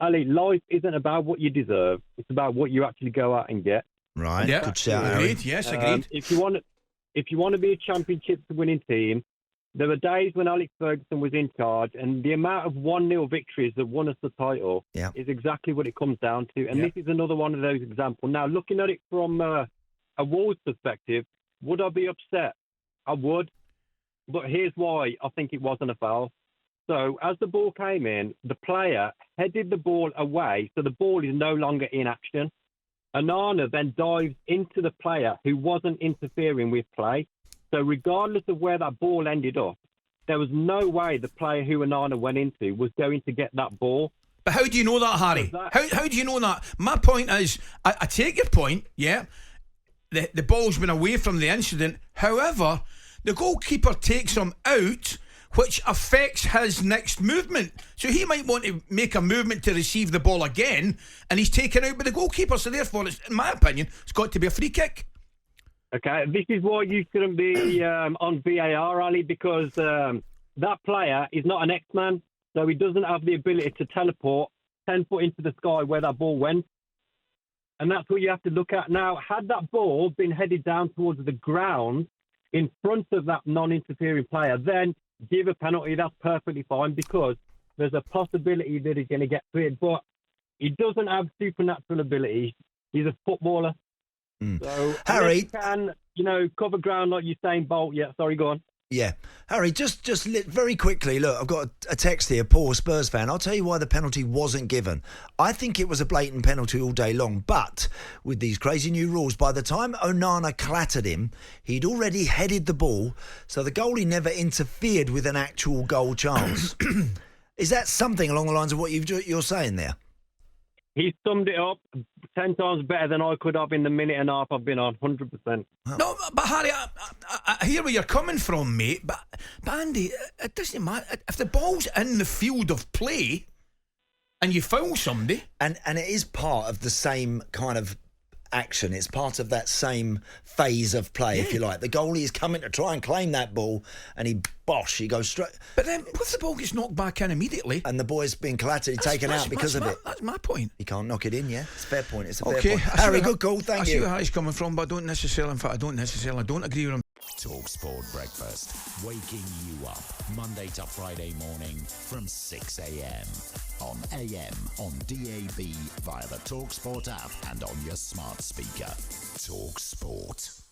Ali, life isn't about what you deserve. It's about what you actually go out and get. Right. Yeah. Good shout, Agreed. Harry. Yes, agreed. If you want to be a championship winning team, there were days when Alex Ferguson was in charge, and the amount of 1-0 victories that won us the title is exactly what it comes down to. And this is another one of those examples. Now, looking at it from a Wolves perspective, would I be upset? I would. But here's why I think it wasn't a foul. So as the ball came in, the player headed the ball away, so the ball is no longer in action. Onana then dives into the player who wasn't interfering with play. So regardless of where that ball ended up, there was no way the player who Onana went into was going to get that ball. But how do you know that, Harry? How do you know that? My point is, I take your point, yeah. The ball's been away from the incident. However, the goalkeeper takes him out, which affects his next movement. So he might want to make a movement to receive the ball again, and he's taken out by the goalkeeper. So therefore, in my opinion, it's got to be a free kick. Okay, this is why you shouldn't be on VAR, Ali, because that player is not an X-Man, so he doesn't have the ability to teleport 10 foot into the sky where that ball went. And that's what you have to look at. Now, had that ball been headed down towards the ground in front of that non-interfering player, then give a penalty. That's perfectly fine, because there's a possibility that he's going to get cleared. But he doesn't have supernatural ability. He's a footballer. So Harry, can cover ground like Usain Bolt. Yeah, sorry, go on. Yeah, Harry, just very quickly. Look, I've got a text here, Paul, Spurs fan. I'll tell you why the penalty wasn't given. I think it was a blatant penalty all day long, but with these crazy new rules, by the time Onana clattered him, he'd already headed the ball, so the goalie never interfered with an actual goal chance. Is that something along the lines of what you're saying there? He summed it up 10 times better than I could have in the minute and a half I've been on, 100%. No, but Harry, I hear where you're coming from, mate. But Andy, it doesn't matter. If the ball's in the field of play and you foul somebody... And it is part of the same kind of action. It's part of that same phase of play, if you like. The goalie is coming to try and claim that ball, and he goes straight. But then, what if the ball gets knocked back in immediately? And the boy's been collaterally taken out because of it. That's my point. He can't knock it in, yeah? It's a fair point. It's a fair Okay, point. Harry, good call. Thank you. I see where Harry's coming from, but I don't necessarily agree with him. talkSPORT Breakfast, waking you up Monday to Friday morning from 6 a.m. on AM, on DAB, via the talkSPORT app and on your smart speaker. talkSPORT.